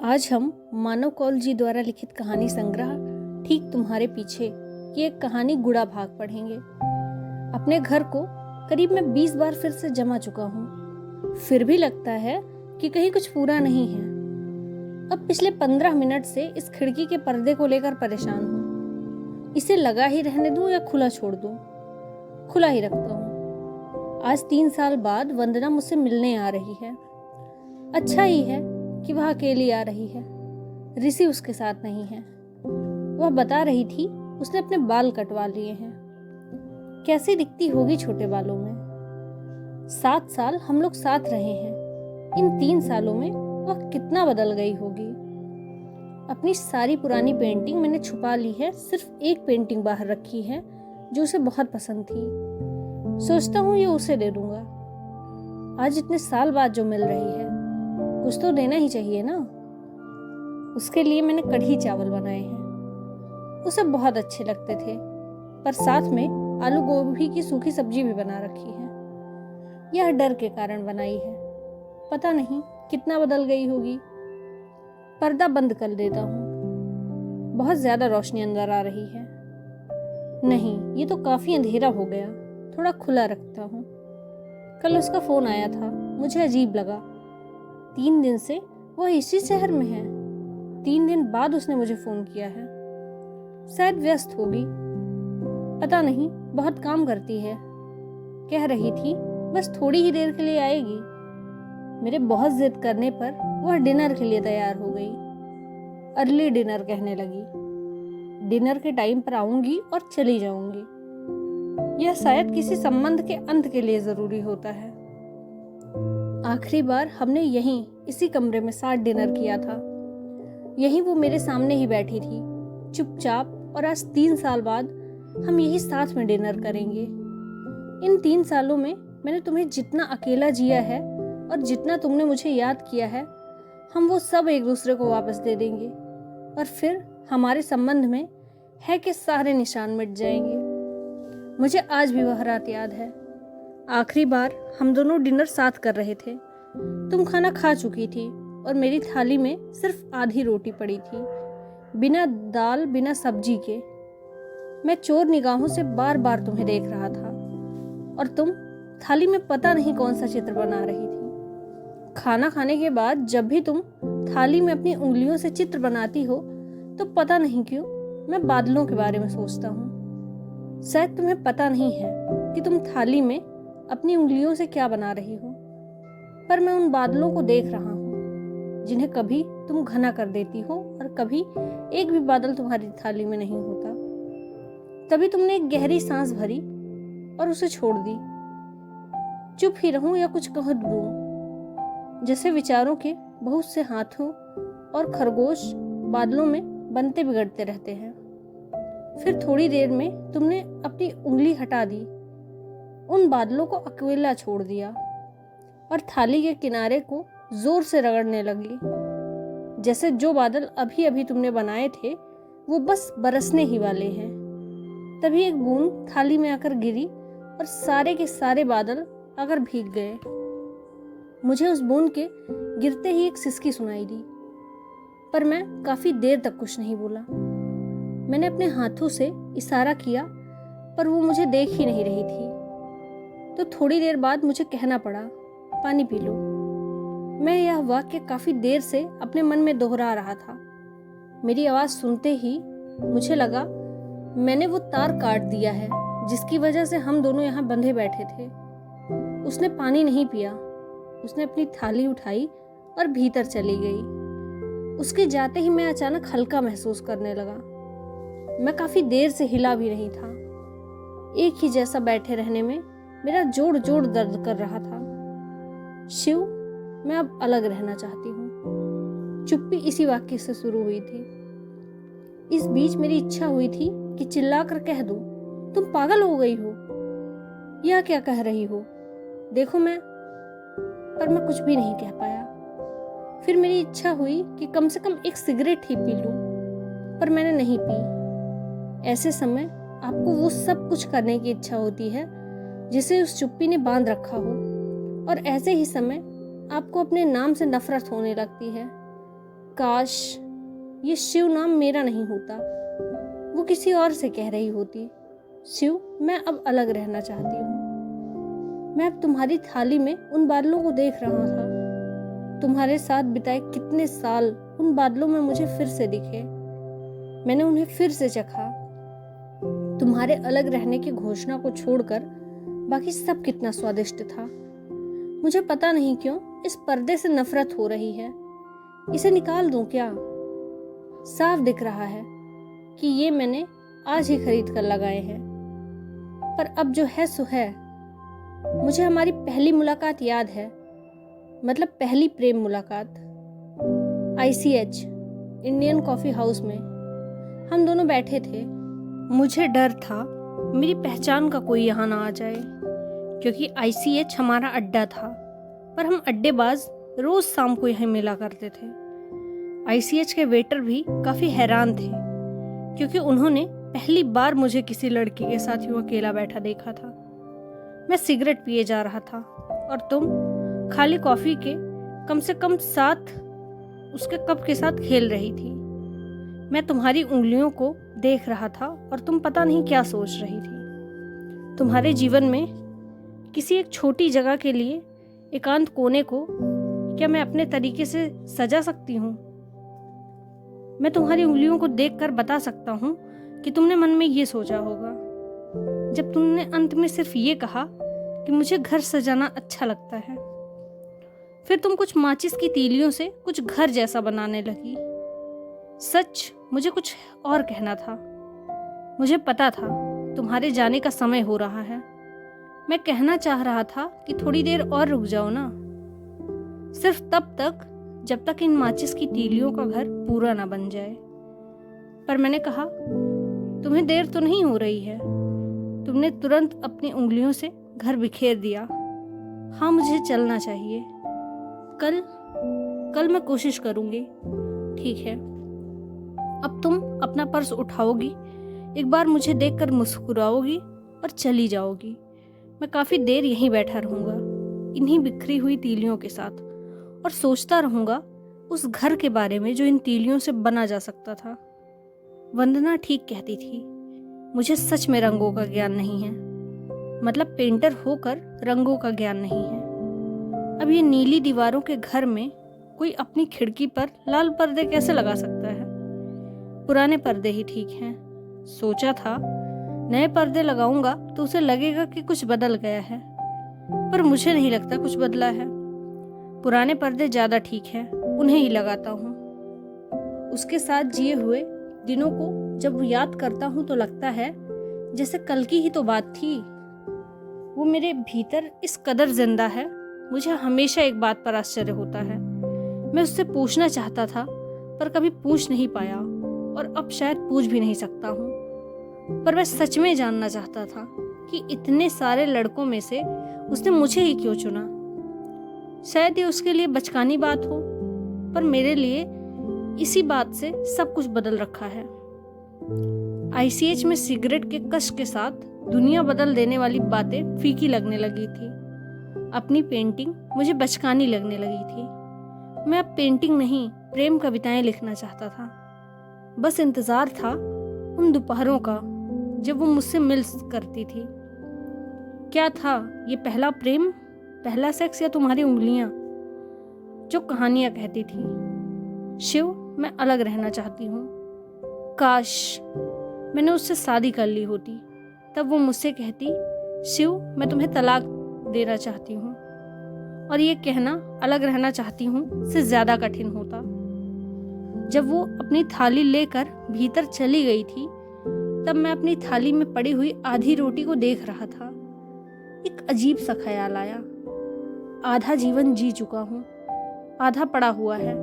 आज हम मानव कौल जी द्वारा लिखित कहानी संग्रह ठीक तुम्हारे पीछे की एक कहानी गुड़ा भाग पढ़ेंगे। अपने घर को करीब मैं 20 बार फिर से जमा चुका हूँ, फिर भी लगता है कि कहीं कुछ पूरा नहीं है। अब पिछले 15 मिनट से इस खिड़की के पर्दे को लेकर परेशान हूँ। इसे लगा ही रहने दूं या खुला छोड़ दूं? खुला ही रखता हूँ। आज 3 साल बाद वंदना मुझसे मिलने आ रही है। अच्छा ही है कि वह अकेली आ रही है, ऋषि उसके साथ नहीं है। वह बता रही थी उसने अपने बाल कटवा लिए हैं। कैसी दिखती होगी छोटे बालों में। 7 साल हम लोग साथ रहे हैं। इन 3 सालों में वह कितना बदल गई होगी। अपनी सारी पुरानी पेंटिंग मैंने छुपा ली है, सिर्फ एक पेंटिंग बाहर रखी है जो उसे बहुत पसंद थी। सोचता हूँ ये उसे दे दूंगा। आज इतने साल बाद जो मिल रही है, कुछ तो देना ही चाहिए ना। उसके लिए मैंने कढ़ी चावल बनाए हैं। उसे बहुत अच्छे लगते थे, पर साथ में आलू गोभी की सूखी सब्जी भी बना रखी है। यह डर के कारण बनाई है। पता नहीं कितना बदल गई होगी। पर्दा बंद कर देता हूँ। बहुत ज्यादा रोशनी अंदर आ रही है। नहीं, ये तो काफी अंधेरा हो गया। थोड़ा खुला रखता हूँ। कल उसका फोन आया था, मुझे अजीब लगा। 3 दिन से वह इसी शहर में है। 3 दिन बाद उसने मुझे फोन किया है। शायद व्यस्त होगी, पता नहीं, बहुत काम करती है। कह रही थी बस थोड़ी ही देर के लिए आएगी। मेरे बहुत जिद करने पर वह डिनर के लिए तैयार हो गई। अर्ली डिनर कहने लगी। डिनर के टाइम पर आऊंगी और चली जाऊंगी। यह शायद किसी संबंध के अंत के लिए जरूरी होता है। आखिरी बार हमने यहीं इसी कमरे में साथ डिनर किया था। यहीं वो मेरे सामने ही बैठी थी, चुपचाप। और आज 3 साल बाद हम यही साथ में डिनर करेंगे। इन 3 सालों में मैंने तुम्हें जितना अकेला जिया है और जितना तुमने मुझे याद किया है, हम वो सब एक दूसरे को वापस दे देंगे। और फिर हमारे संबंध में है कि सारे निशान मिट जाएंगे। मुझे आज भी वह रात याद है। आखिरी बार हम दोनों डिनर साथ कर रहे थे। तुम खाना खा चुकी थी और मेरी थाली में सिर्फ आधी रोटी पड़ी थी, बिना दाल बिना सब्जी के। मैं चोर निगाहों से बार बार तुम्हें देख रहा था और तुम थाली में पता नहीं कौन सा चित्र बना रही थी। खाना खाने के बाद जब भी तुम थाली में अपनी उंगलियों से चित्र बनाती हो तो पता नहीं क्यों मैं बादलों के बारे में सोचता हूँ। शायद तुम्हें पता नहीं है कि तुम थाली में अपनी उंगलियों से क्या बना रही हो, पर मैं उन बादलों को देख रहा हूँ जिन्हें कभी तुम घना कर देती हो और कभी एक भी बादल तुम्हारी थाली में नहीं होता। तभी तुमने एक गहरी सांस भरी और उसे छोड़ दी। चुप ही रहूं या कुछ कह दूं, जैसे विचारों के बहुत से हाथों और खरगोश बादलों में बनते बिगड़ते रहते हैं। फिर थोड़ी देर में तुमने अपनी उंगली हटा दी, उन बादलों को अकेला छोड़ दिया और थाली के किनारे को जोर से रगड़ने लगी, जैसे जो बादल अभी अभी तुमने बनाए थे वो बस बरसने ही वाले हैं। तभी एक बूंद थाली में आकर गिरी और सारे के सारे बादल आकर भीग गए। मुझे उस बूंद के गिरते ही एक सिसकी सुनाई दी, पर मैं काफी देर तक कुछ नहीं बोला। मैंने अपने हाथों से इशारा किया, पर वो मुझे देख ही नहीं रही थी। तो थोड़ी देर बाद मुझे कहना पड़ा, पानी पी लो। मैं यह वाक्य काफी देर से अपने मन में दोहरा रहा था। मेरी आवाज सुनते ही मुझे लगा मैंने वो तार काट दिया है जिसकी वजह से हम दोनों यहाँ बंधे बैठे थे। उसने पानी नहीं पिया। उसने अपनी थाली उठाई और भीतर चली गई। उसके जाते ही मैं अचानक हल्का महसूस करने लगा। मैं काफी देर से हिला भी नहीं था। एक ही जैसा बैठे रहने में मेरा जोड़ जोड़ दर्द कर रहा था। शिव, मैं अब अलग रहना चाहती हूँ। चुप्पी इसी वाक्य से शुरू हुई थी। इस बीच मेरी इच्छा हुई थी कि चिल्लाकर कह दूं, तुम पागल हो गई हो, यह क्या कह रही हो, देखो पर मैं कुछ भी नहीं कह पाया। फिर मेरी इच्छा हुई कि कम से कम एक सिगरेट ही पी लूं, पर मैंने नहीं पी। ऐसे समय आपको वो सब कुछ करने की इच्छा होती है जिसे उस चुप्पी ने बांध रखा हो, और ऐसे ही समय आपको अपने नाम से नफरत होने लगती है। काश ये शिव नाम मेरा नहीं होता, वो किसी और से कह रही होती। शिव, मैं अब अलग रहना चाहती हूँ। मैं अब तुम्हारी थाली में उन बादलों को देख रहा था। तुम्हारे साथ बिताए कितने साल उन बादलों में मुझे फिर से दिखे। मैंने उन्हें फिर से चखा। तुम्हारे अलग रहने की घोषणा को छोड़कर बाकी सब कितना स्वादिष्ट था। मुझे पता नहीं क्यों इस पर्दे से नफरत हो रही है। इसे निकाल दूं क्या? साफ दिख रहा है कि ये मैंने आज ही खरीद कर लगाए हैं। पर अब जो है सो है। मुझे हमारी पहली मुलाकात याद है, मतलब पहली प्रेम मुलाकात। ICH इंडियन कॉफी हाउस में हम दोनों बैठे थे। मुझे डर था मेरी पहचान का कोई यहाँ ना आ जाए, क्योंकि ICH हमारा अड्डा था, पर हम अड्डेबाज रोज शाम को यहीं मिला करते थे। ICH के वेटर भी काफी हैरान थे, क्योंकि उन्होंने पहली बार मुझे किसी लड़की के साथ यूं अकेला बैठा देखा था। मैं सिगरेट पिए जा रहा था और तुम खाली कॉफी के कम से कम 7 उसके कप के साथ खेल रही थी। मैं तुम्हारी उंगलियों को देख रहा था और तुम पता नहीं क्या सोच रही थी। तुम्हारे जीवन में किसी एक छोटी जगह के लिए एकांत कोने को क्या मैं अपने तरीके से सजा सकती हूँ? मैं तुम्हारी उंगलियों को देखकर बता सकता हूँ कि तुमने मन में ये सोचा होगा जब तुमने अंत में सिर्फ ये कहा कि मुझे घर सजाना अच्छा लगता है। फिर तुम कुछ माचिस की तीलियों से कुछ घर जैसा बनाने लगी। सच, मुझे कुछ और कहना था। मुझे पता था तुम्हारे जाने का समय हो रहा है। मैं कहना चाह रहा था कि थोड़ी देर और रुक जाओ ना, सिर्फ तब तक जब तक इन माचिस की तीलियों का घर पूरा ना बन जाए। पर मैंने कहा, तुम्हें देर तो नहीं हो रही है? तुमने तुरंत अपनी उंगलियों से घर बिखेर दिया। हाँ, मुझे चलना चाहिए। कल मैं कोशिश करूंगी। ठीक है। अब तुम अपना पर्स उठाओगी, एक बार मुझे देखकर मुस्कुराओगी और चली जाओगी। मैं काफी देर यहीं बैठा रहूंगा इन्हीं बिखरी हुई तीलियों के साथ और सोचता रहूंगा उस घर के बारे में जो इन तीलियों से बना जा सकता था। वंदना ठीक कहती थी, मुझे सच में रंगों का ज्ञान नहीं है, मतलब पेंटर होकर रंगों का ज्ञान नहीं है। अब ये नीली दीवारों के घर में कोई अपनी खिड़की पर लाल पर्दे कैसे लगा सकता है? पुराने पर्दे ही ठीक हैं। सोचा था नए पर्दे लगाऊंगा तो उसे लगेगा कि कुछ बदल गया है, पर मुझे नहीं लगता कुछ बदला है। पुराने पर्दे ज्यादा ठीक हैं, उन्हें ही लगाता हूँ। उसके साथ जिए हुए दिनों को जब याद करता हूँ तो लगता है जैसे कल की ही तो बात थी। वो मेरे भीतर इस कदर जिंदा है, मुझे हमेशा एक बात पर आश्चर्य होता है। मैं उससे पूछना चाहता था पर कभी पूछ नहीं पाया और अब शायद पूछ भी नहीं सकता हूँ। पर मैं सच में जानना चाहता था कि इतने सारे लड़कों में से उसने मुझे ही क्यों चुना। शायद ये उसके लिए बचकानी बात हो, पर मेरे लिए इसी बात से सब कुछ बदल रखा है। ICH में सिगरेट के कश के साथ दुनिया बदल देने वाली बातें फीकी लगने लगी थी। अपनी पेंटिंग मुझे बचकानी लगने लगी थी। मैं अब पेंटिंग नहीं, प्रेम कविताएं लिखना चाहता था। बस इंतजार था उन दोपहरों का जब वो मुझसे मिल करती थी। क्या था ये पहला प्रेम, पहला सेक्स, या तुम्हारी उंगलियां जो कहानियां कहती थी? शिव, मैं अलग रहना चाहती हूँ। काश मैंने उससे शादी कर ली होती, तब वो मुझसे कहती, शिव मैं तुम्हें तलाक देना चाहती हूँ, और ये कहना अलग रहना चाहती हूँ से ज्यादा कठिन होता। जब वो अपनी थाली लेकर भीतर चली गई थी तब मैं अपनी थाली में पड़ी हुई आधी रोटी को देख रहा था। एक अजीब सा ख्याल आया, आधा जीवन जी चुका हूँ, आधा पड़ा हुआ है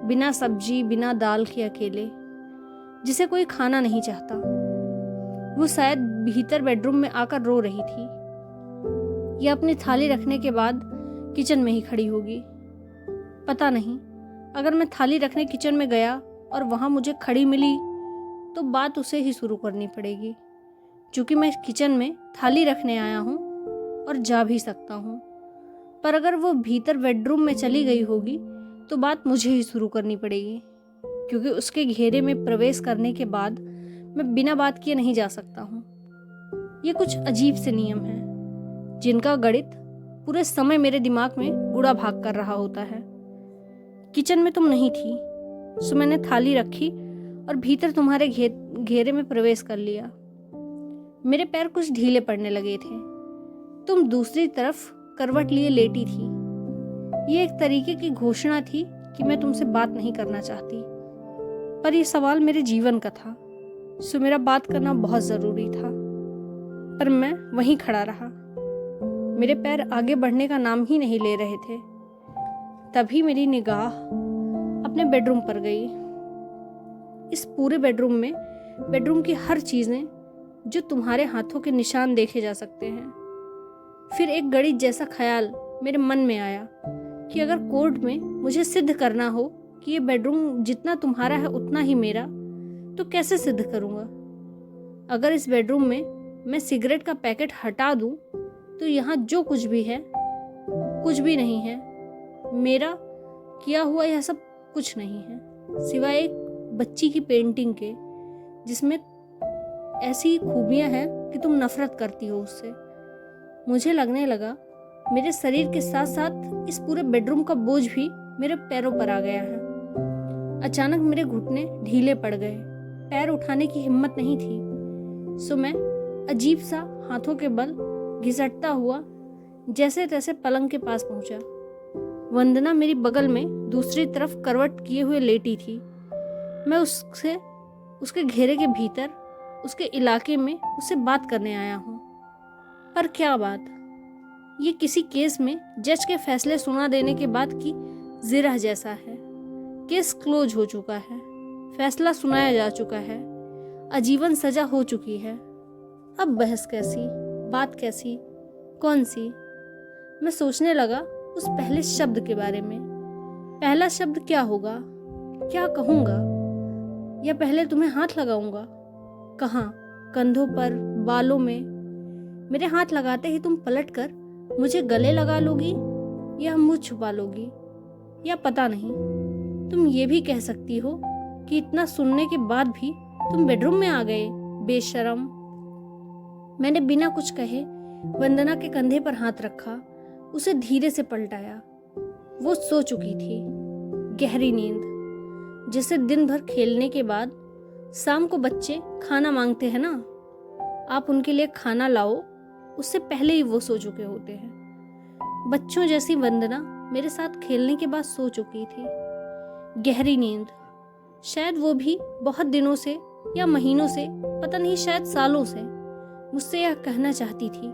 बिना सब्जी बिना दाल के अकेले, जिसे कोई खाना नहीं चाहता। वो शायद भीतर बेडरूम में आकर रो रही थी या अपनी थाली रखने के बाद किचन में ही खड़ी होगी। पता नहीं, अगर मैं थाली रखने किचन में गया और वहां मुझे खड़ी मिली तो बात उसे ही शुरू करनी पड़ेगी, क्योंकि मैं किचन में थाली रखने आया हूँ और जा भी सकता हूँ। पर अगर वो भीतर बेडरूम में चली गई होगी तो बात मुझे ही शुरू करनी पड़ेगी, क्योंकि उसके घेरे में प्रवेश करने के बाद मैं बिना बात किए नहीं जा सकता हूँ। ये कुछ अजीब से नियम हैं जिनका गणित पूरे समय मेरे दिमाग में गुड़ा भाग कर रहा होता है। किचन में तुम नहीं थी, सो मैंने थाली रखी और भीतर तुम्हारे घेरे में प्रवेश कर लिया। मेरे पैर कुछ ढीले पड़ने लगे थे। तुम दूसरी तरफ करवट लिए लेटी थी। ये एक तरीके की घोषणा थी कि मैं तुमसे बात नहीं करना चाहती, पर यह सवाल मेरे जीवन का था, सो मेरा बात करना बहुत ज़रूरी था। पर मैं वहीं खड़ा रहा। मेरे पैर आगे बढ़ने का नाम ही नहीं ले रहे थे। तभी मेरी निगाह अपने बेडरूम पर गई। इस पूरे बेडरूम में बेडरूम की हर चीज़ें जो तुम्हारे हाथों के निशान देखे जा सकते हैं। फिर एक गणित जैसा ख्याल मेरे मन में आया कि अगर कोर्ट में मुझे सिद्ध करना हो कि ये बेडरूम जितना तुम्हारा है उतना ही मेरा, तो कैसे सिद्ध करूँगा? अगर इस बेडरूम में मैं सिगरेट का पैकेट हटा दूँ तो यहाँ जो कुछ भी है कुछ भी नहीं है। मेरा किया हुआ यह सब कुछ नहीं है, सिवाय एक बच्ची की पेंटिंग के जिसमें ऐसी खूबियाँ हैं कि तुम नफरत करती हो उससे। मुझे लगने लगा मेरे शरीर के साथ साथ इस पूरे बेडरूम का बोझ भी मेरे पैरों पर आ गया है। अचानक मेरे घुटने ढीले पड़ गए, पैर उठाने की हिम्मत नहीं थी। सो मैं अजीब सा हाथों के बल घिसटता हुआ जैसे तैसे पलंग के पास पहुंचा। वंदना मेरी बगल में दूसरी तरफ करवट किए हुए लेटी थी। मैं उसके घेरे के भीतर, उसके इलाके में उससे बात करने आया हूँ। पर क्या बात? ये किसी केस में जज के फैसले सुना देने के बाद की जिरह जैसा है। केस क्लोज हो चुका है, फैसला सुनाया जा चुका है, आजीवन सजा हो चुकी है। अब बहस कैसी, बात कैसी, कौन सी? मैं सोचने लगा उस पहले शब्द के बारे में। पहला शब्द क्या होगा, क्या कहूँगा? या पहले तुम्हें हाथ लगाऊंगा? कहाँ? कंधों पर, बालों में? मेरे हाथ लगाते ही तुम पलटकर मुझे गले लगा लोगी या मुंह छुपा लोगी, या पता नहीं। तुम ये भी कह सकती हो कि इतना सुनने के बाद भी तुम बेडरूम में आ गए, बेशरम। मैंने बिना कुछ कहे वंदना के कंधे पर हाथ रखा, उसे धीरे से पलटाया। वो सो चुकी थी, गहरी नींद। जैसे दिन भर खेलने के बाद शाम को बच्चे खाना मांगते हैं ना, आप उनके लिए खाना लाओ, उससे पहले ही वो सो चुके होते हैं। बच्चों जैसी वंदना मेरे साथ खेलने के बाद सो चुकी थी, गहरी नींद। शायद वो भी बहुत दिनों से या महीनों से, पता नहीं, शायद सालों से मुझसे यह कहना चाहती थी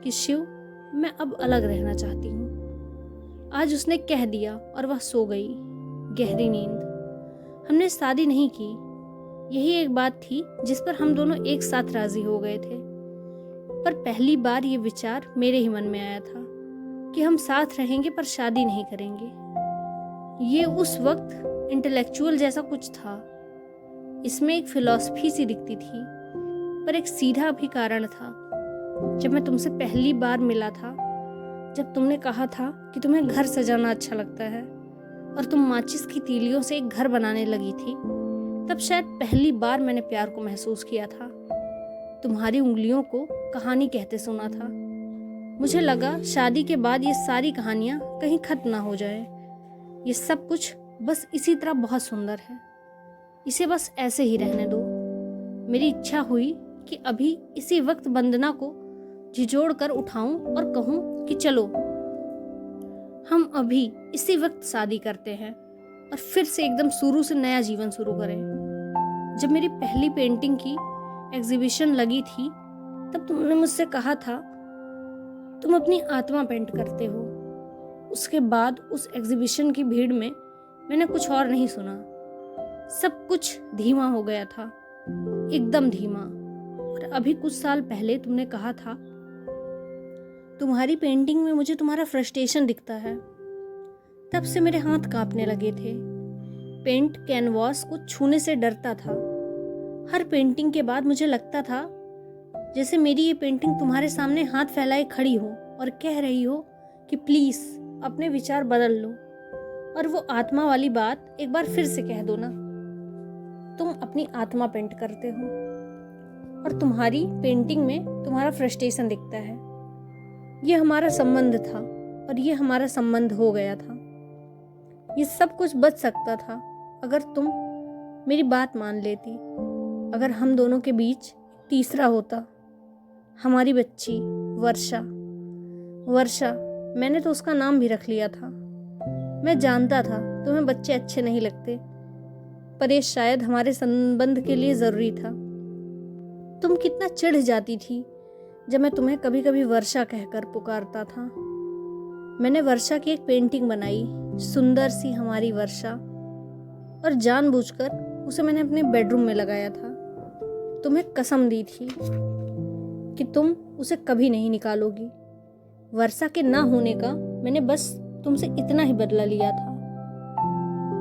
कि शिव, मैं अब अलग रहना चाहती हूँ। आज उसने कह दिया और वह सो गई, गहरी नींद। हमने शादी नहीं की, यही एक बात थी जिस पर हम दोनों एक साथ राजी हो गए थे। पर पहली बार ये विचार मेरे ही मन में आया था कि हम साथ रहेंगे पर शादी नहीं करेंगे। ये उस वक्त इंटेलेक्चुअल जैसा कुछ था, इसमें एक फिलॉसफी सी दिखती थी, पर एक सीधा भी कारण था। जब मैं तुमसे पहली बार मिला था, जब तुमने कहा था कि तुम्हें घर सजाना अच्छा लगता है और तुम माचिस की तीलियों से एक घर बनाने लगी थी, तब शायद पहली बार मैंने प्यार को महसूस किया था। तुम्हारी उंगलियों को कहानी कहते सुना था। मुझे लगा शादी के बाद ये सारी कहानियाँ कहीं खत्म ना हो जाए। ये सब कुछ बस इसी तरह बहुत सुंदर है, इसे बस ऐसे ही रहने दो। मेरी इच्छा हुई कि अभी इसी वक्त वंदना को झिझोड़ कर उठाऊं और कहूं कि चलो हम अभी इसी वक्त शादी करते हैं और फिर से एकदम शुरू से नया जीवन शुरू करें। जब मेरी पहली पेंटिंग की एग्जीबिशन लगी थी, तब तुमने मुझसे कहा था तुम अपनी आत्मा पेंट करते हो। उसके बाद उस एग्जीबिशन की भीड़ में मैंने कुछ और नहीं सुना। सब कुछ धीमा हो गया था, एकदम धीमा। और अभी कुछ साल पहले तुमने कहा था तुम्हारी पेंटिंग में मुझे तुम्हारा फ्रस्ट्रेशन दिखता है। तब से मेरे हाथ कांपने लगे थे। पेंट कैनवास को छूने से डरता था। हर पेंटिंग के बाद मुझे लगता था जैसे मेरी ये पेंटिंग तुम्हारे सामने हाथ फैलाए खड़ी हो और कह रही हो कि प्लीज अपने विचार बदल लो। और वो आत्मा वाली बात एक बार फिर से कह दो ना। तुम अपनी आत्मा पेंट करते हो और तुम्हारी पेंटिंग में तुम्हारा फ्रस्ट्रेशन दिखता है। ये हमारा संबंध था और ये हमारा संबंध हो गया था। ये सब कुछ बच सकता था अगर तुम मेरी बात मान लेती, अगर हम दोनों के बीच तीसरा होता। हमारी बच्ची वर्षा। वर्षा, मैंने तो उसका नाम भी रख लिया था। मैं जानता था तुम्हें बच्चे अच्छे नहीं लगते, पर ये शायद हमारे संबंध के लिए ज़रूरी था। तुम कितना चिढ़ जाती थी जब मैं तुम्हें कभी कभी वर्षा कहकर पुकारता था। मैंने वर्षा की एक पेंटिंग बनाई, सुंदर सी हमारी वर्षा, और जानबूझकर उसे मैंने अपने बेडरूम में लगाया था। तुम्हें कसम दी थी कि तुम उसे कभी नहीं निकालोगी। वर्षा के ना होने का मैंने बस तुमसे इतना ही बदला लिया था।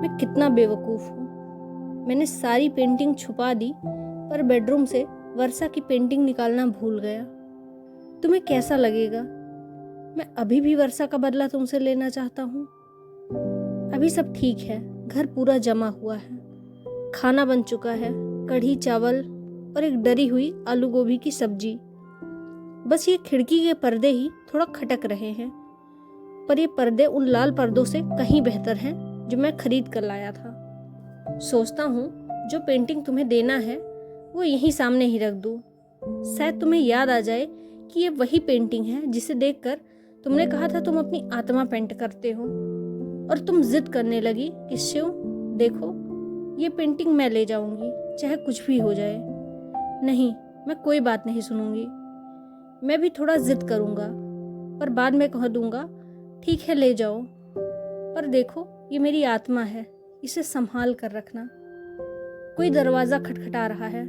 मैं कितना बेवकूफ़ हूँ। मैंने सारी पेंटिंग छुपा दी, पर बेडरूम से वर्षा की पेंटिंग निकालना भूल गया। तुम्हें कैसा लगेगा? मैं अभी भी वर्षा का बदला तुमसे लेना चाहता हूँ। अभी सब ठीक है, घर पूरा जमा हुआ है, खाना बन चुका है, कढ़ी चावल और एक डरी हुई आलू गोभी की सब्जी। बस ये खिड़की के पर्दे ही थोड़ा खटक रहे हैं, पर ये पर्दे उन लाल पर्दों से कहीं बेहतर हैं जो मैं खरीद कर लाया था। सोचता हूँ जो पेंटिंग तुम्हें देना है वो यहीं सामने ही रख दूँ। शायद तुम्हें याद आ जाए कि ये वही पेंटिंग है जिसे देखकर तुमने कहा था तुम अपनी आत्मा पेंट करते हो, और तुम जिद करने लगी कि शिव देखो, ये पेंटिंग मैं ले जाऊंगी चाहे कुछ भी हो जाए। नहीं, मैं कोई बात नहीं सुनूंगी। मैं भी थोड़ा जिद करूंगा, पर बाद में कह दूंगा ठीक है ले जाओ, पर देखो ये मेरी आत्मा है, इसे संभाल कर रखना। कोई दरवाज़ा खटखटा रहा है,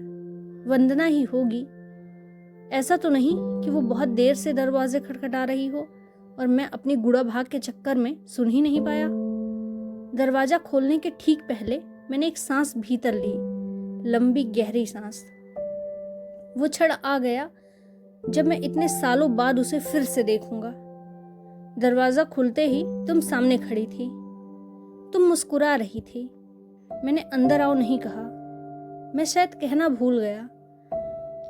वंदना ही होगी। ऐसा तो नहीं कि वो बहुत देर से दरवाजे खटखटा रही हो और मैं अपनी गुड़ा भाग के चक्कर में सुन ही नहीं पाया। दरवाज़ा खोलने के ठीक पहले मैंने एक सांस भीतर ली, लंबी गहरी सांस। वो क्षण आ गया जब मैं इतने सालों बाद उसे फिर से देखूंगा। दरवाज़ा खुलते ही तुम सामने खड़ी थी। तुम मुस्कुरा रही थी। मैंने अंदर आओ नहीं कहा, मैं शायद कहना भूल गया।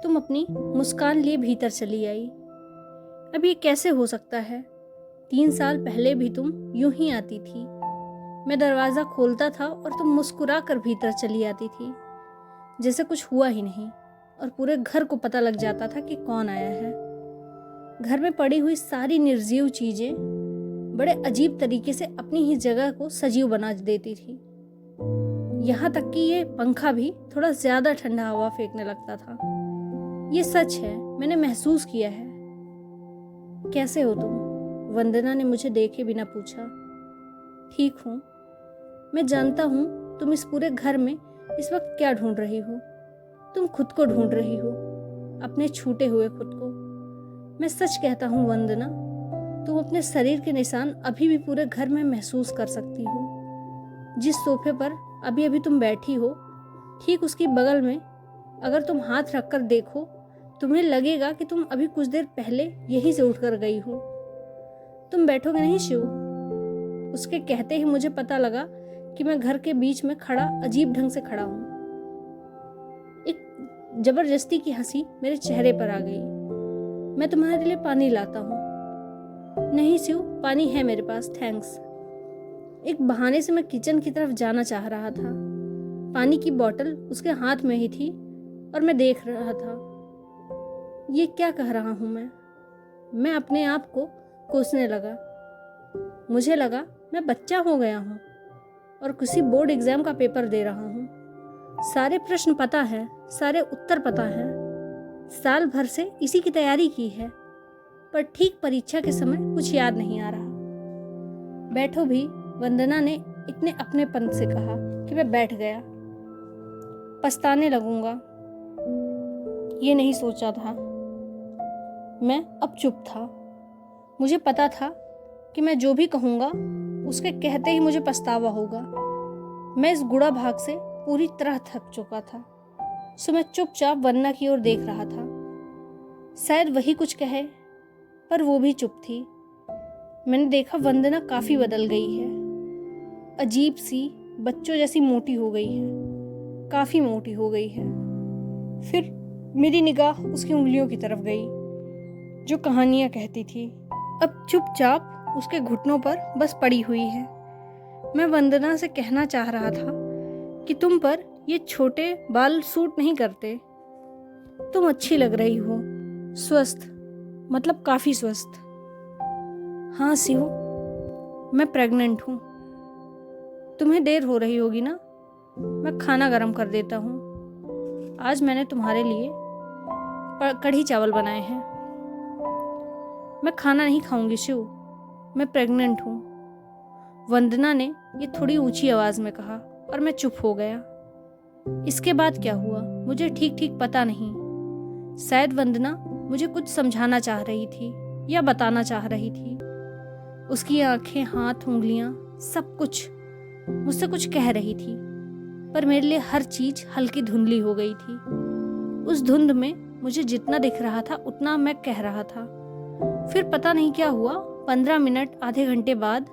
तुम अपनी मुस्कान लिए भीतर चली आई। अब ये कैसे हो सकता है? 3 साल पहले भी तुम यूं ही आती थी। मैं दरवाज़ा खोलता था और तुम मुस्कुरा कर भीतर चली आती थी, जैसे कुछ हुआ ही नहीं, और पूरे घर को पता लग जाता था कि कौन आया है। घर में पड़ी हुई सारी निर्जीव चीज़ें बड़े अजीब तरीके से अपनी ही जगह को सजीव बना देती थी। यहाँ तक कि ये पंखा भी थोड़ा ज़्यादा ठंडा हवा फेंकने लगता था। ये सच है, मैंने महसूस किया है। कैसे हो तुम? वंदना ने मुझे देखे बिना पूछा। ठीक हूँ। मैं जानता हूँ तुम इस पूरे घर में इस वक्त क्या ढूंढ रही हो। तुम खुद को ढूंढ रही हो, अपने छूटे हुए खुद को। मैं सच कहता हूँ वंदना, तुम अपने शरीर के निशान अभी भी पूरे घर में महसूस कर सकती हो। जिस सोफे पर अभी अभी तुम बैठी हो, ठीक उसकी बगल में अगर तुम हाथ रखकर देखो, तुम्हें लगेगा कि तुम अभी कुछ देर पहले यहीं से उठकर गई हो। तुम बैठोगे नहीं शिव? उसके कहते ही मुझे पता लगा कि मैं घर के बीच में खड़ा अजीब ढंग से खड़ा हूँ। एक जबरदस्ती की हंसी मेरे चेहरे पर आ गई। मैं तुम्हारे लिए पानी लाता हूँ। नहीं शिव, पानी है मेरे पास, थैंक्स। एक बहाने से मैं किचन की तरफ जाना चाह रहा था। पानी की बोतल उसके हाथ में ही थी और मैं देख रहा था। ये क्या कह रहा हूँ मैं अपने आप को कोसने लगा। मुझे लगा मैं बच्चा हो गया हूँ और किसी बोर्ड एग्जाम का पेपर दे रहा हूँ। सारे प्रश्न पता है, सारे उत्तर पता है, साल भर से इसी की तैयारी की है, पर ठीक परीक्षा के समय कुछ याद नहीं आ रहा। बैठो भी, वंदना ने इतने अपनेपन से कहा कि मैं बैठ गया। पछताने लगूंगा, ये नहीं सोचा था। मैं अब चुप था। मुझे पता था कि मैं जो भी कहूँगा उसके कहते ही मुझे पछतावा होगा। मैं इस गुड़ा भाग से पूरी तरह थक चुका था, सो मैं चुपचाप वंदना की ओर देख रहा था। शायद वही कुछ कहे, पर वो भी चुप थी। मैंने देखा वंदना काफ़ी बदल गई है। अजीब सी बच्चों जैसी मोटी हो गई है, काफ़ी मोटी हो गई है। फिर मेरी निगाह उसकी उंगलियों की तरफ गई जो कहानियाँ कहती थी। अब चुपचाप उसके घुटनों पर बस पड़ी हुई है। मैं वंदना से कहना चाह रहा था कि तुम पर ये छोटे बाल सूट नहीं करते, तुम अच्छी लग रही हो, स्वस्थ, मतलब काफ़ी स्वस्थ। हाँ शिव, मैं प्रेग्नेंट हूँ। तुम्हें देर हो रही होगी ना, मैं खाना गरम कर देता हूँ। आज मैंने तुम्हारे लिए कढ़ी चावल बनाए हैं। मैं खाना नहीं खाऊंगी शिव, मैं प्रेग्नेंट हूँ, वंदना ने ये थोड़ी ऊंची आवाज़ में कहा और मैं चुप हो गया। इसके बाद क्या हुआ मुझे ठीक ठीक पता नहीं। शायद वंदना मुझे कुछ समझाना चाह रही थी या बताना चाह रही थी। उसकी आंखें, हाथ, उंगलियां, सब कुछ मुझसे कुछ कह रही थी, पर मेरे लिए हर चीज हल्की धुंधली हो गई थी। उस धुंध में मुझे जितना दिख रहा था उतना मैं कह रहा था। फिर पता नहीं क्या हुआ, 15 मिनट, आधे घंटे बाद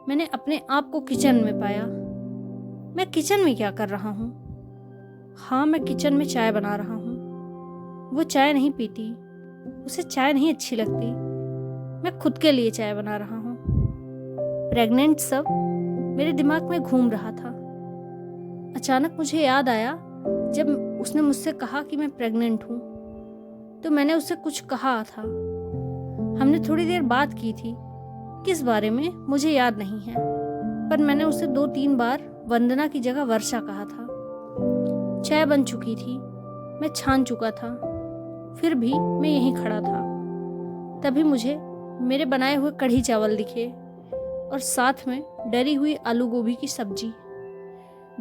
मैंने अपने आप को किचन में पाया। मैं किचन में क्या कर रहा हूँ? हाँ, मैं किचन में चाय बना रहा हूँ। वो चाय नहीं पीती, उसे चाय नहीं अच्छी लगती। मैं खुद के लिए चाय बना रहा हूँ। प्रेग्नेंट सब मेरे दिमाग में घूम रहा था। अचानक मुझे याद आया, जब उसने मुझसे कहा कि मैं प्रेग्नेंट हूँ तो मैंने उससे कुछ कहा था। हमने थोड़ी देर बात की थी, किस बारे में मुझे याद नहीं है, पर मैंने उसे 2-3 बार वंदना की जगह वर्षा कहा था। चाय बन चुकी थी, मैं छान चुका था, फिर भी मैं यहीं खड़ा था। तभी मुझे मेरे बनाए हुए कढ़ी चावल दिखे और साथ में डरी हुई आलू गोभी की सब्जी।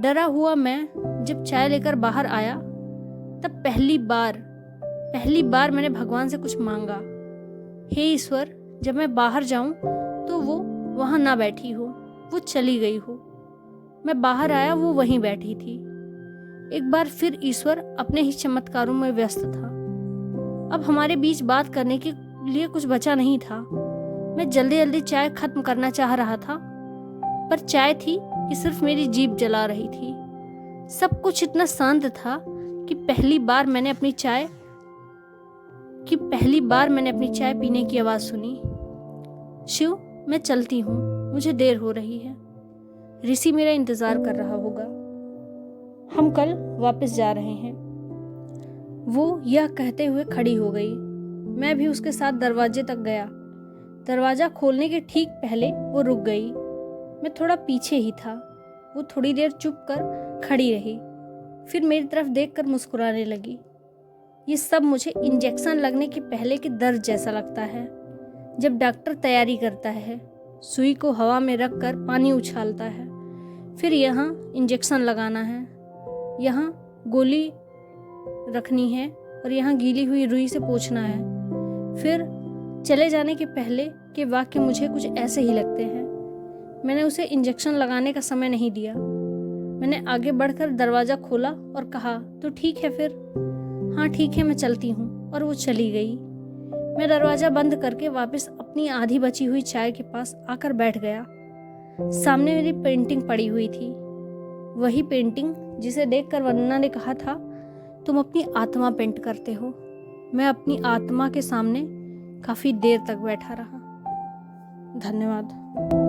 डरा हुआ मैं जब चाय लेकर बाहर आया तब पहली बार मैंने भगवान से कुछ मांगा, हे ईश्वर, जब मैं बाहर जाऊं तो वो वहां ना बैठी हो, वो चली गई हो। मैं बाहर आया, वो वहीं बैठी थी। एक बार फिर ईश्वर अपने ही चमत्कारों में व्यस्त था। अब हमारे बीच बात करने के लिए कुछ बचा नहीं था। मैं जल्दी जल्दी चाय खत्म करना चाह रहा था, पर चाय थी कि सिर्फ मेरी जीभ जला रही थी। सब कुछ इतना शांत था कि पहली बार मैंने अपनी चाय पीने की आवाज़ सुनी। शिव, मैं चलती हूँ, मुझे देर हो रही है। ऋषि मेरा इंतज़ार कर रहा होगा। हम कल वापस जा रहे हैं। वो यह कहते हुए खड़ी हो गई। मैं भी उसके साथ दरवाजे तक गया। दरवाज़ा खोलने के ठीक पहले वो रुक गई। मैं थोड़ा पीछे ही था। वो थोड़ी देर चुप कर खड़ी रही, फिर मेरी तरफ देखकर मुस्कुराने लगी। ये सब मुझे इंजेक्शन लगने के पहले के दर्द जैसा लगता है, जब डॉक्टर तैयारी करता है, सुई को हवा में रख कर पानी उछालता है, फिर यहाँ इंजेक्शन लगाना है, यहाँ गोली रखनी है और यहाँ गीली हुई रुई से पोंछना है। फिर चले जाने के पहले के वाक्य मुझे कुछ ऐसे ही लगते हैं। मैंने उसे इंजेक्शन लगाने का समय नहीं दिया। मैंने आगे बढ़कर दरवाज़ा खोला और कहा, तो ठीक है फिर। हाँ ठीक है, मैं चलती हूँ। और वो चली गई। मैं दरवाज़ा बंद करके वापस अपनी आधी बची हुई चाय के पास आकर बैठ गया। सामने मेरी पेंटिंग पड़ी हुई थी, वही पेंटिंग जिसे देखकर वंदना ने कहा था, तुम अपनी आत्मा पेंट करते हो। मैं अपनी आत्मा के सामने काफ़ी देर तक बैठा रहा। धन्यवाद।